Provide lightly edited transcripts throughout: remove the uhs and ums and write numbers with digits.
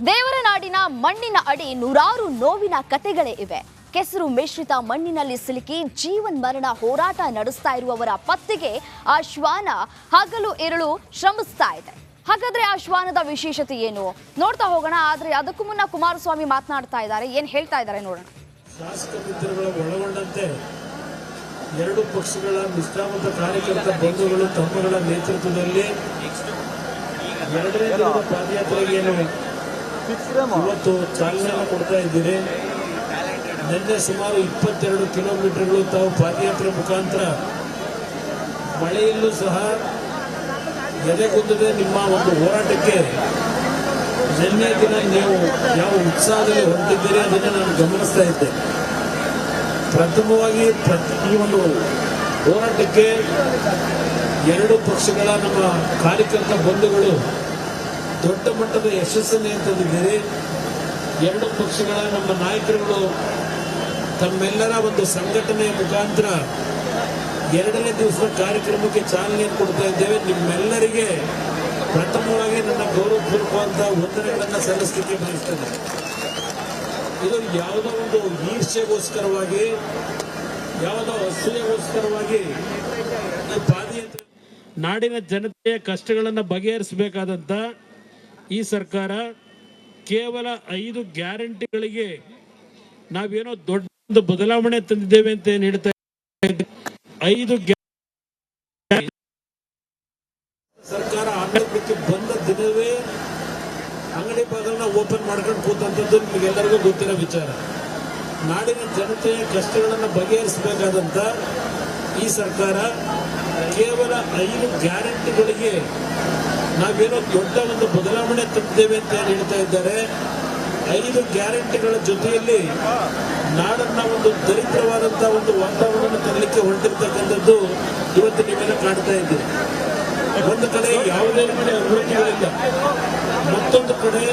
ದೇವರ ನಾಡಿನ ಮಣ್ಣಿನ ಅಡಿ ನೂರಾರು ನೋವಿನ ಕತೆಗಳೇ ಇವೆ. ಕೆಸರು ಮಿಶ್ರಿತ ಮಣ್ಣಿನಲ್ಲಿ ಸಿಲುಕಿ ಜೀವನ್ ಮರಣ ಹೋರಾಟ ನಡೆಸ್ತಾ ಇರುವವರ ಪತ್ತೆಗೆ ಆ ಶ್ವಾನ ಹಗಲು ಇರುಳು ಶ್ರಮಿಸ್ತಾ ಇದೆ. ಹಾಗಾದ್ರೆ ಆ ಶ್ವಾನದ ವಿಶೇಷತೆ ಏನು ನೋಡ್ತಾ ಹೋಗೋಣ. ಆದ್ರೆ ಅದಕ್ಕೂ ಮುನ್ನ ಕುಮಾರಸ್ವಾಮಿ ಮಾತನಾಡ್ತಾ ಇದ್ದಾರೆ, ಏನ್ ಹೇಳ್ತಾ ಇದ್ದಾರೆ ನೋಡೋಣ. ಶಾಸಕ ಮಿತ್ರಗಳ ಒಳಗೊಂಡಂತೆ ಎರಡು ಪಕ್ಷಗಳ ನಿಷ್ಠಾವಂತ ಕಾರ್ಯಕರ್ತ ಬಂಧುಗಳು ತಮ್ಮಗಳ ನೇತೃತ್ವದಲ್ಲಿ ಎರಡನೇ ದಿನದ ಪಾದಯಾತ್ರೆಗೆ ಇವತ್ತು ಚಾಲನೆಯನ್ನು ಕೊಡ್ತಾ ಇದ್ದೀರಿ. ನಿನ್ನೆ ಸುಮಾರು 22 ಕಿಲೋಮೀಟರ್ಗಳು ತಾವು ಪಾದಯಾತ್ರೆ ಮುಖಾಂತರ ಮಳೆಯಲ್ಲೂ ಸಹ ಎದೆಗುಂದದೆ ನಿಮ್ಮ ಒಂದು ಹೋರಾಟಕ್ಕೆ ನಿನ್ನೆ ದಿನ ನೀವು ಯಾವ ಉತ್ಸಾಹದಲ್ಲಿ ಹೊರಟಿದ್ದೀರಿ ಅದನ್ನು ನಾನು ಗಮನಿಸ್ತಾ ಇದ್ದೆ. ಪ್ರಥಮವಾಗಿ ಈ ಒಂದು ಹೋರಾಟಕ್ಕೆ ಎರಡು ಪಕ್ಷಗಳ ನಮ್ಮ ಕಾರ್ಯಕರ್ತ ಬಂಧುಗಳು ದೊಡ್ಡ ಮಟ್ಟದ ಯಶಸ್ಸನ್ನು ತಂದಿದ್ದೀರಿ. ಎರಡು ಪಕ್ಷಗಳ ನಮ್ಮ ನಾಯಕರುಗಳು ತಮ್ಮೆಲ್ಲರ ಒಂದು ಸಂಘಟನೆಯ ಮುಖಾಂತರ ಎರಡನೇ ದಿವಸದ ಕಾರ್ಯಕ್ರಮಕ್ಕೆ ಚಾಲನೆಯನ್ನು ಕೊಡ್ತಾ ಇದ್ದೇವೆ. ನಿಮ್ಮೆಲ್ಲರಿಗೆ ಪ್ರಥಮವಾಗಿ ನನ್ನ ಗೌರವಪೂರ್ವಕವಾದ ವಂದನೆಗಳನ್ನು ಸಲ್ಲಿಸಲಿಕ್ಕೆ ಬಯಸ್ತೇನೆ. ಇದು ಯಾವುದೋ ಒಂದು ಈರ್ಷೆಗೋಸ್ಕರವಾಗಿ, ಯಾವುದೋ ಅಸೂಯೆಗೋಸ್ಕರವಾಗಿ ಈ ಪಾದಯಾತ್ರೆ ನಾಡಿನ ಜನತೆಯ ಕಷ್ಟಗಳನ್ನು ಬಗೆಹರಿಸಬೇಕಾದಂತ ಈ ಸರ್ಕಾರ ಕೇವಲ 5 ಗ್ಯಾರಂಟಿಗಳಿಗೆ ನಾವೇನೋ ದೊಡ್ಡ ಒಂದು ಬದಲಾವಣೆ ತಂದಿದ್ದೇವೆ ಅಂತ ಏನ್ ಹೇಳ್ತಾ 5 ಸರ್ಕಾರ ಆಡಳಿತಕ್ಕೆ ಬಂದ ದಿನವೇ ಅಂಗಡಿ ಬಾಗಿಲನ್ನ ಓಪನ್ ಮಾಡ್ಕೊಂಡು ಕೂತಂತದ್ದು ನಿಮಗೆಲ್ಲರಿಗೂ ಗೊತ್ತಿರೋ ವಿಚಾರ. ನಾಡಿನ ಜನತೆಯ ಕಷ್ಟಗಳನ್ನು ಬಗೆಹರಿಸಬೇಕಾದಂತ ಈ ಸರ್ಕಾರ ಕೇವಲ 5 ಗ್ಯಾರಂಟಿಗಳಿಗೆ ನಾವೇನೋ ದೊಡ್ಡ ಒಂದು ಬದಲಾವಣೆ ತಂದಿದ್ದೇವೆ ಅಂತ ಹೇಳ್ತಾ ಇದ್ದಾರೆ. 5 ಗ್ಯಾರಂಟಿಗಳ ಜೊತೆಯಲ್ಲಿ ನಾಡನ್ನ ಒಂದು ದರಿದ್ರವಾದಂತಹ ಒಂದು ವಾತಾವರಣ ತರಲಿಕ್ಕೆ ಹೊರಟಿರ್ತಕ್ಕಂಥದ್ದು ಇವತ್ತು ನೀವೆಲ್ಲ ಕಾಣ್ತಾ ಇದ್ದೀರಿ. ಒಂದು ಕಡೆ ಯಾವುದೇ ರೀತಿಯ ಅಭಿವೃದ್ಧಿಗಳಿಲ್ಲ, ಮತ್ತೊಂದು ಕಡೆ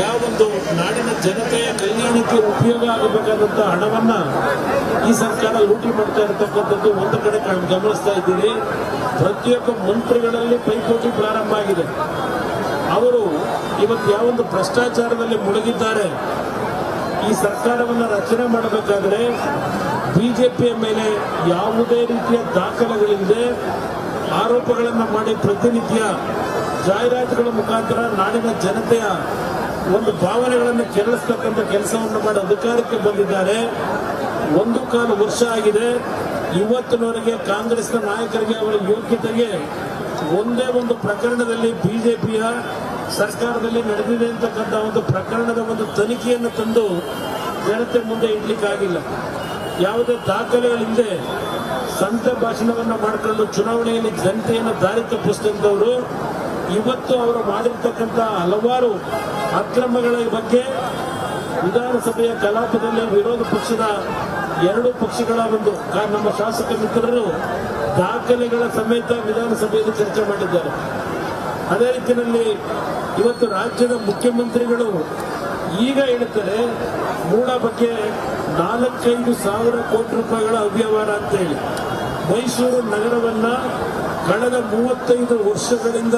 ಯಾವೊಂದು ನಾಡಿನ ಜನತೆಯ ಕಲ್ಯಾಣಕ್ಕೆ ಉಪಯೋಗ ಆಗಬೇಕಾದಂತಹ ಹಣವನ್ನ ಈ ಸರ್ಕಾರ ಲೂಟಿ ಮಾಡ್ತಾ ಇರತಕ್ಕಂಥದ್ದು ಒಂದು ಕಡೆ ಗಮನಿಸ್ತಾ ಇದ್ದೀರಿ. ಪ್ರತಿಯೊಬ್ಬ ಮಂತ್ರಿಗಳಲ್ಲಿ ಪೈಪೋಟಿ ಪ್ರಾರಂಭ ಆಗಿದೆ. ಅವರು ಇವತ್ತು ಯಾವೊಂದು ಭ್ರಷ್ಟಾಚಾರದಲ್ಲಿ ಮುಳುಗಿದ್ದಾರೆ. ಈ ಸರ್ಕಾರವನ್ನು ರಚನೆ ಮಾಡಬೇಕಾದ್ರೆ ಬಿಜೆಪಿಯ ಮೇಲೆ ಯಾವುದೇ ರೀತಿಯ ದಾಖಲೆಗಳಿಲ್ಲದೆ ಆರೋಪಗಳನ್ನು ಮಾಡಿ ಪ್ರತಿನಿತ್ಯ ಜಾಹೀರಾತುಗಳ ಮುಖಾಂತರ ನಾಡಿನ ಜನತೆಯ ಒಂದು ಭಾವನೆಗಳನ್ನು ಕೆರಳಿಸ್ತಕ್ಕಂಥ ಕೆಲಸವನ್ನು ಮಾಡಿ ಅಧಿಕಾರಕ್ಕೆ ಬಂದಿದ್ದಾರೆ. 1.25 ವರ್ಷ ಆಗಿದೆ. ಇವತ್ತಿನವರೆಗೆ ಕಾಂಗ್ರೆಸ್ನ ನಾಯಕರಿಗೆ ಅವರ ಯೋಗ್ಯತೆಗೆ ಒಂದೇ ಒಂದು ಪ್ರಕರಣದಲ್ಲಿ ಬಿಜೆಪಿಯ ಸರ್ಕಾರದಲ್ಲಿ ನಡೆದಿದೆ ಅಂತಕ್ಕಂಥ ಒಂದು ಪ್ರಕರಣದ ಒಂದು ತನಿಖೆಯನ್ನು ತಂದು ಜನತೆ ಮುಂದೆ ಇಡ್ಲಿಕ್ಕಾಗಿಲ್ಲ. ಯಾವುದೇ ದಾಖಲೆಗಳಿಂದ ಸಂತ ಭಾಷಣವನ್ನು ಮಾಡಿಕೊಂಡು ಚುನಾವಣೆಯಲ್ಲಿ ಜನತೆಯನ್ನು ದಾರಿ ತಪ್ಪಿಸಿದಂಥವರು ಇವತ್ತು ಅವರು ಮಾಡಿರ್ತಕ್ಕಂಥ ಹಲವಾರು ಅಕ್ರಮಗಳ ಬಗ್ಗೆ ವಿಧಾನಸಭೆಯ ಕಲಾಪದಲ್ಲಿ ವಿರೋಧ ಪಕ್ಷದ ಎರಡು ಪಕ್ಷಗಳ ಒಂದು ನಮ್ಮ ಶಾಸಕ ಮಿತ್ರರು ದಾಖಲೆಗಳ ಸಮೇತ ವಿಧಾನಸಭೆಯಲ್ಲಿ ಚರ್ಚೆ ಮಾಡಿದ್ದಾರೆ. ಅದೇ ರೀತಿಯಲ್ಲಿ ಇವತ್ತು ರಾಜ್ಯದ ಮುಖ್ಯಮಂತ್ರಿಗಳು ಈಗ ಹೇಳ್ತಾರೆ ಮೂಡ ಬಗ್ಗೆ 4-5 ಸಾವಿರ ಕೋಟಿ ರೂಪಾಯಿಗಳ ಅವ್ಯವಹಾರ ಅಂತ ಹೇಳಿ ಮೈಸೂರು ನಗರವನ್ನ ಕಳೆದ 35 ವರ್ಷಗಳಿಂದ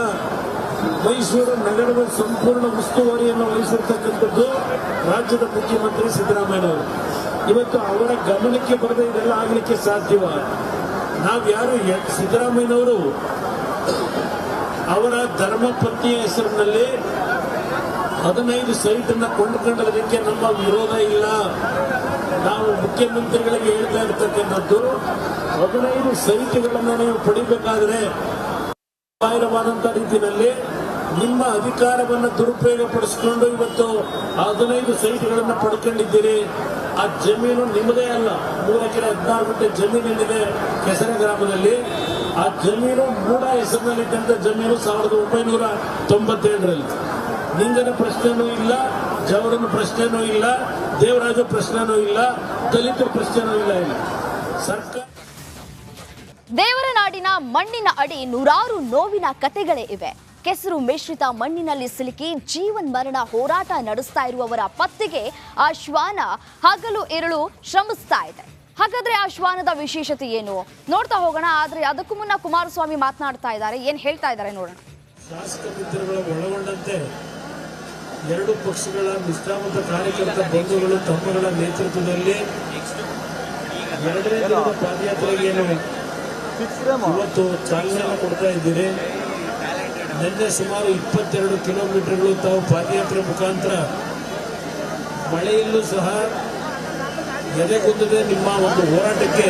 ಮೈಸೂರು ನಗರದ ಸಂಪೂರ್ಣ ಉಸ್ತುವಾರಿಯನ್ನು ವಹಿಸಿರ್ತಕ್ಕಂಥದ್ದು ರಾಜ್ಯದ ಮುಖ್ಯಮಂತ್ರಿ ಸಿದ್ದರಾಮಯ್ಯನವರು. ಇವತ್ತು ಅವರ ಗಮನಕ್ಕೆ ಬರದೆ ಇದೆಲ್ಲ ಆಗಲಿಕ್ಕೆ ಸಾಧ್ಯವ? ನಾವ್ಯಾರು ಸಿದ್ದರಾಮಯ್ಯನವರು ಅವರ ಧರ್ಮಪತ್ನಿಯ ಹೆಸರಿನಲ್ಲಿ 15 ಸೈಟ್ ಅನ್ನ ಕೊಂಡುಕೊಂಡದಕ್ಕೆ ನಮ್ಮ ವಿರೋಧ ಇಲ್ಲ. ನಾವು ಮುಖ್ಯಮಂತ್ರಿಗಳಿಗೆ ಹೇಳ್ತಾ ಇರ್ತಕ್ಕಂಥದ್ದು 15 ಸೈಟ್ಗಳನ್ನು ನೀವು ಪಡಿಬೇಕಾದ್ರೆ ಬಾಹಿರವಾದಂತಹ ರೀತಿಯಲ್ಲಿ ನಿಮ್ಮ ಅಧಿಕಾರವನ್ನು ದುರುಪಯೋಗ ಪಡಿಸಿಕೊಂಡು ಇವತ್ತು 15 ಸೈಟ್ಗಳನ್ನು ಪಡ್ಕೊಂಡಿದ್ದೀರಿ. ಆ ಜಮೀನು ನಿಮ್ಮದೇ ಅಲ್ಲ. 3 ಎಕರೆ 16 ಗುಂಟೆ ಜಮೀನಿದೆ ಕೆಸರೆ ಗ್ರಾಮದಲ್ಲಿ. ಆ ಜಮೀನು ಮೂಡ ಹೆಸರಿನಲ್ಲಿದ್ದಂತ ಜಮೀನು 1997ರಲ್ಲಿ. ನಿಂಗನ ಪ್ರಶ್ನೆನೂ ಇಲ್ಲ, ಜವರನ ಪ್ರಶ್ನೆನೂ ಇಲ್ಲ, ದೇವರಾಜ ಪ್ರಶ್ನೆನೂ ಇಲ್ಲ, ದಲಿತರ ಪ್ರಶ್ನೆನೂ ಇಲ್ಲ. ಸರ್ಕಾರ ದೇವರ ನಾಡಿನ ಮಣ್ಣಿನ ಅಡಿ ನೂರಾರು ನೋವಿನ ಕತೆಗಳೇ ಇವೆ. ಕೆಸರು ಮಿಶ್ರಿತ ಮಣ್ಣಿನಲ್ಲಿ ಸಿಲುಕಿ ಜೀವನ್ ಮರಣ ಹೋರಾಟ ನಡೆಸ್ತಾ ಇರುವವರ ಪತ್ತೆಗೆ ಆ ಶ್ವಾನ ಹಗಲು ಇರುಳು ಶ್ರಮಿಸ್ತಾ ಇದೆ. ಹಾಗಾದ್ರೆ ಆ ಶ್ವಾನದ ವಿಶೇಷತೆ ಏನು ನೋಡ್ತಾ ಹೋಗೋಣ. ಆದ್ರೆ ಅದಕ್ಕೂ ಮುನ್ನ ಕುಮಾರಸ್ವಾಮಿ ಮಾತನಾಡ್ತಾ ಇದ್ದಾರೆ, ಏನ್ ಹೇಳ್ತಾ ಇದ್ದಾರೆ ನೋಡೋಣ. ಶಾಸಕ ಮಿತ್ರಗಳ ಒಳಗೊಂಡಂತೆ ಎರಡು ಪಕ್ಷಗಳ ನಿಷ್ಠಾವಂತ ಕಾರ್ಯಕರ್ತ ಬಂಧುಗಳು ತಮ್ಮಗಳ ನೇತೃತ್ವದಲ್ಲಿ ಎರಡನೇ ದಿನದ ಪಾದಯಾತ್ರೆಗೆ ಇವತ್ತು ಚಾಲನೆಯನ್ನು ಕೊಡ್ತಾ ಇದ್ದೀರಿ. ನಿನ್ನೆ ಸುಮಾರು 22 ಕಿಲೋಮೀಟರ್ಗಳು ತಾವು ಪಾದಯಾತ್ರೆ ಮುಖಾಂತರ ಮಳೆಯಲ್ಲೂ ಸಹ ಎದೆಗುಂದದೆ ನಿಮ್ಮ ಒಂದು ಹೋರಾಟಕ್ಕೆ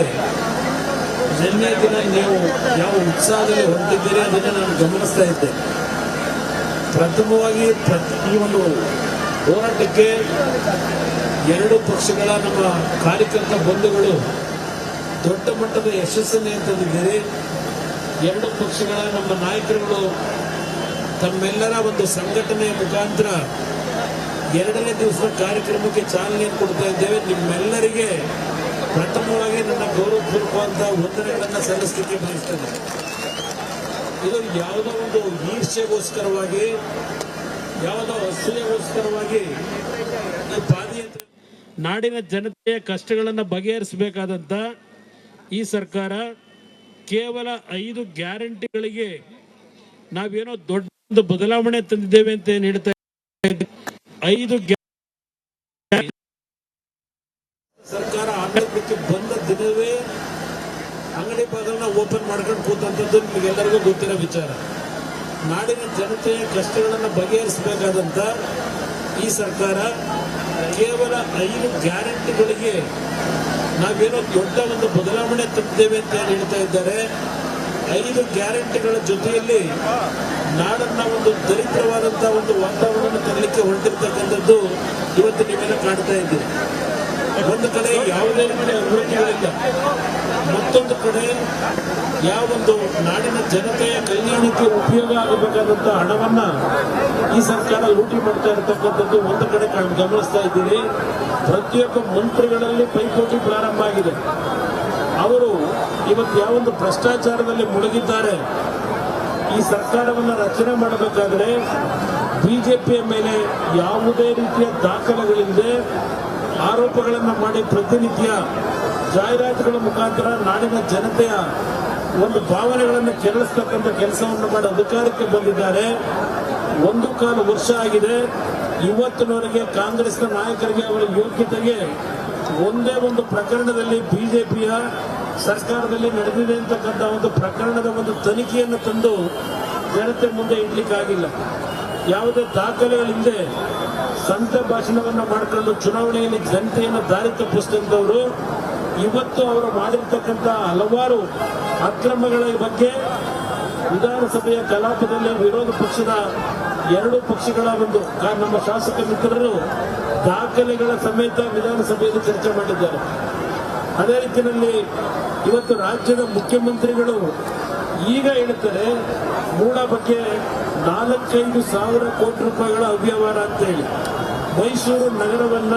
ನಿನ್ನೆ ದಿನ ನೀವು ಯಾವ ಉತ್ಸಾಹದಲ್ಲಿ ಹೊರಟಿದ್ದೀರಿ ಅದನ್ನು ನಾನು ಗಮನಿಸ್ತಾ ಇದ್ದೆ. ಪ್ರಥಮವಾಗಿ ಈ ಒಂದು ಹೋರಾಟಕ್ಕೆ ಎರಡು ಪಕ್ಷಗಳ ನಮ್ಮ ಕಾರ್ಯಕರ್ತ ಬಂಧುಗಳು ದೊಡ್ಡ ಮಟ್ಟದ ಯಶಸ್ಸನ್ನು ತಂದಿದ್ದೀರಿ. ಎರಡು ಪಕ್ಷಗಳ ನಮ್ಮ ನಾಯಕರುಗಳು ತಮ್ಮೆಲ್ಲರ ಒಂದು ಸಂಘಟನೆಯ ಮುಖಾಂತರ ಎರಡನೇ ದಿವಸದ ಕಾರ್ಯಕ್ರಮಕ್ಕೆ ಚಾಲನೆಯನ್ನು ಕೊಡ್ತಾ ಇದ್ದೇವೆ. ನಿಮ್ಮೆಲ್ಲರಿಗೆ ಪ್ರಥಮವಾಗಿ ನನ್ನ ಗೌರವಪೂರ್ವಕವಾದ ವಂದನೆಗಳನ್ನು ಸಲ್ಲಿಸಲಿಕ್ಕೆ ಬಯಸ್ತೇನೆ. ಇದು ಯಾವುದೋ ಒಂದು ಈರ್ಷ್ಯೆಗೋಸ್ಕರವಾಗಿ, ಯಾವುದೋ ಅಸೂಯೆಗೋಸ್ಕರವಾಗಿ ಈ ಪಾದಯಾತ್ರೆ ನಾಡಿನ ಜನತೆಯ ಕಷ್ಟಗಳನ್ನು ಬಗೆಹರಿಸಬೇಕಾದಂತ ಈ ಸರ್ಕಾರ ಕೇವಲ 5 ಗ್ಯಾರಂಟಿಗಳಿಗೆ ನಾವೇನೋ ದೊಡ್ಡ ಒಂದು ಬದಲಾವಣೆ ತಂದಿದ್ದೇವೆ ಅಂತ ಏನು ಹೇಳ್ತಾ 5 ಸರ್ಕಾರ ಆಡಳಿತಕ್ಕೆ ಬಂದ ದಿನವೇ ಅಂಗಡಿ ಬಾಗಿಲನ್ನ ಓಪನ್ ಮಾಡ್ಕೊಂಡು ಕೂತಂಥದ್ದು ನಿಮಗೆಲ್ಲರಿಗೂ ಗೊತ್ತಿರೋ ವಿಚಾರ. ನಾಡಿನ ಜನತೆಯ ಕಷ್ಟಗಳನ್ನು ಬಗೆಹರಿಸಬೇಕಾದಂತ ಈ ಸರ್ಕಾರ ಕೇವಲ 5 ಗ್ಯಾರಂಟಿಗಳಿಗೆ ನಾವೇನೋ ದೊಡ್ಡ ಒಂದು ಬದಲಾವಣೆ ತಂದಿದ್ದೇವೆ ಅಂತ ಏನು ಹೇಳ್ತಾ ಇದ್ದಾರೆ. 5 ಗ್ಯಾರಂಟಿಗಳ ಜೊತೆಯಲ್ಲಿ ನಾಡನ್ನ ಒಂದು ದರಿದ್ರವಾದಂತಹ ಒಂದು ವಾತಾವರಣ ತರಲಿಕ್ಕೆ ಹೊರಟಿರ್ತಕ್ಕಂಥದ್ದು ಇವತ್ತು ನೀವೆಲ್ಲ ಕಾಣ್ತಾ ಇದ್ದೀರಿ. ಒಂದು ಕಡೆ ಯಾವುದೇ ರೀತಿಯ ಅಭಿವೃದ್ಧಿಗಳಿಲ್ಲ, ಮತ್ತೊಂದು ಕಡೆ ಯಾವೊಂದು ನಾಡಿನ ಜನತೆಯ ಕಲ್ಯಾಣಕ್ಕೆ ಉಪಯೋಗ ಆಗಬೇಕಾದಂತ ಹಣವನ್ನ ಈ ಸರ್ಕಾರ ಲೂಟಿ ಮಾಡ್ತಾ ಇರತಕ್ಕಂಥದ್ದು ಒಂದು ಕಡೆ ಗಮನಿಸ್ತಾ ಇದ್ದೀರಿ. ಪ್ರತಿಯೊಬ್ಬ ಮಂತ್ರಿಗಳಲ್ಲಿ ಪೈಪೋಟಿ ಪ್ರಾರಂಭ ಆಗಿದೆ. ಅವರು ಇವತ್ತು ಯಾವೊಂದು ಭ್ರಷ್ಟಾಚಾರದಲ್ಲಿ ಮುಳುಗಿದ್ದಾರೆ. ಈ ಸರ್ಕಾರವನ್ನು ರಚನೆ ಮಾಡಬೇಕಾದ್ರೆ ಬಿಜೆಪಿಯ ಮೇಲೆ ಯಾವುದೇ ರೀತಿಯ ದಾಖಲೆಗಳಿಲ್ಲದೆ ಆರೋಪಗಳನ್ನು ಮಾಡಿ ಪ್ರತಿನಿತ್ಯ ಜಾಹೀರಾತುಗಳ ಮುಖಾಂತರ ನಾಡಿನ ಜನತೆಯ ಒಂದು ಭಾವನೆಗಳನ್ನು ಕೆರಳಿಸ್ತಕ್ಕಂಥ ಕೆಲಸವನ್ನು ಮಾಡಿ ಅಧಿಕಾರಕ್ಕೆ ಬಂದಿದ್ದಾರೆ. 1.25 ವರ್ಷ ಆಗಿದೆ. ಇವತ್ತಿನವರೆಗೆ ಕಾಂಗ್ರೆಸ್ನ ನಾಯಕರಿಗೆ ಅವರ ಯೋಗ್ಯತೆಗೆ ಒಂದೇ ಒಂದು ಪ್ರಕರಣದಲ್ಲಿ ಬಿಜೆಪಿಯ ಸರ್ಕಾರದಲ್ಲಿ ನಡೆದಿದೆ ಅಂತಕ್ಕಂಥ ಒಂದು ಪ್ರಕರಣದ ಒಂದು ತನಿಖೆಯನ್ನು ತಂದು ಜನತೆ ಮುಂದೆ ಇಡ್ಲಿಕ್ಕಾಗಿಲ್ಲ. ಯಾವುದೇ ದಾಖಲೆಗಳಿಂದ ಸಂತ ಭಾಷಣವನ್ನು ಮಾಡಿಕೊಂಡು ಚುನಾವಣೆಯಲ್ಲಿ ಜನತೆಯನ್ನು ದಾರಿ ತಪ್ಪಿಸಿದಂಥವರು ಇವತ್ತು ಅವರು ಮಾಡಿರ್ತಕ್ಕಂಥ ಹಲವಾರು ಅಕ್ರಮಗಳ ಬಗ್ಗೆ ವಿಧಾನಸಭೆಯ ಕಲಾಪದಲ್ಲಿ ವಿರೋಧ ಪಕ್ಷದ 2 ಪಕ್ಷಗಳ ಒಂದು ನಮ್ಮ ಶಾಸಕ ಮಿತ್ರರು ದಾಖಲೆಗಳ ಸಮೇತ ವಿಧಾನಸಭೆಯಲ್ಲಿ ಚರ್ಚೆ ಮಾಡಿದ್ದಾರೆ. ಅದೇ ರೀತಿಯಲ್ಲಿ ಇವತ್ತು ರಾಜ್ಯದ ಮುಖ್ಯಮಂತ್ರಿಗಳು ಈಗ ಹೇಳ್ತಾರೆ ಮೂಡ ಬಗ್ಗೆ 4,500 ಕೋಟಿ ರೂಪಾಯಿಗಳ ಅವ್ಯವಹಾರ ಅಂತ ಹೇಳಿ. ಮೈಸೂರು ನಗರವನ್ನ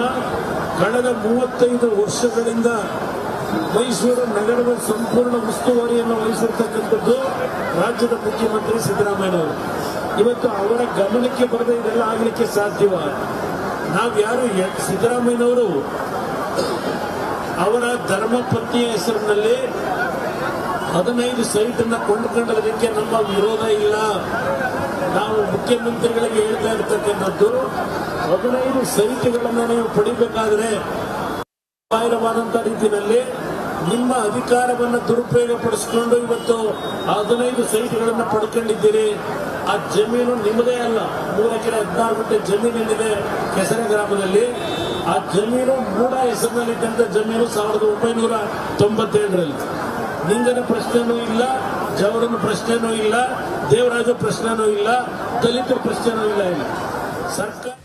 ಕಳೆದ 35 ವರ್ಷಗಳಿಂದ ಮೈಸೂರು ನಗರದ ಸಂಪೂರ್ಣ ಉಸ್ತುವಾರಿಯನ್ನು ವಹಿಸಿರ್ತಕ್ಕಂಥದ್ದು ರಾಜ್ಯದ ಮುಖ್ಯಮಂತ್ರಿ ಸಿದ್ದರಾಮಯ್ಯನವರು. ಇವತ್ತು ಅವರ ಗಮನಕ್ಕೆ ಬರದೆ ಇದೆಲ್ಲ ಆಗಲಿಕ್ಕೆ ಸಾಧ್ಯವ? ನಾವ್ಯಾರು ಸಿದ್ದರಾಮಯ್ಯನವರು ಅವರ ಧರ್ಮಪತ್ನಿಯ ಹೆಸರಿನಲ್ಲಿ 15 ಸೈಟ್ ಅನ್ನ ಕೊಂಡುಕೊಂಡದಕ್ಕೆ ನಮ್ಮ ವಿರೋಧ ಇಲ್ಲ. ನಾವು ಮುಖ್ಯಮಂತ್ರಿಗಳಿಗೆ ಹೇಳ್ತಾ ಇರ್ತಕ್ಕಂಥದ್ದು 15 ಸೈಟ್ಗಳನ್ನ ನೀವು ಪಡಿಬೇಕಾದ್ರೆ ಬಾಹಿರವಾದಂತಹ ರೀತಿಯಲ್ಲಿ ನಿಮ್ಮ ಅಧಿಕಾರವನ್ನು ದುರುಪಯೋಗ ಪಡಿಸಿಕೊಂಡು ಇವತ್ತು 15 ಸೈಟ್ಗಳನ್ನ ಪಡ್ಕೊಂಡಿದ್ದೀರಿ. ಆ ಜಮೀನು ನಿಮ್ಮದೇ ಅಲ್ಲ. 3 ಎಕರೆ 16 ಗುಂಟೆ ಜಮೀನಿದೆ ಕೆಸರೆ ಗ್ರಾಮದಲ್ಲಿ. ಆ ಜಮೀನು ಮೂಡ ಹೆಸರಿನಲ್ಲಿದ್ದಂತ ಜಮೀನು 1997ರಲ್ಲಿ. ಲಿಂಗನ ಪ್ರಶ್ನೆನೂ ಇಲ್ಲ, ಜವರನ ಪ್ರಶ್ನೆನೂ ಇಲ್ಲ, ದೇವರಾಜ ಪ್ರಶ್ನೆನೂ ಇಲ್ಲ, ದಲಿತ ಪ್ರಶ್ನೆನೂ ಇಲ್ಲ. ಸರ್ಕಾರ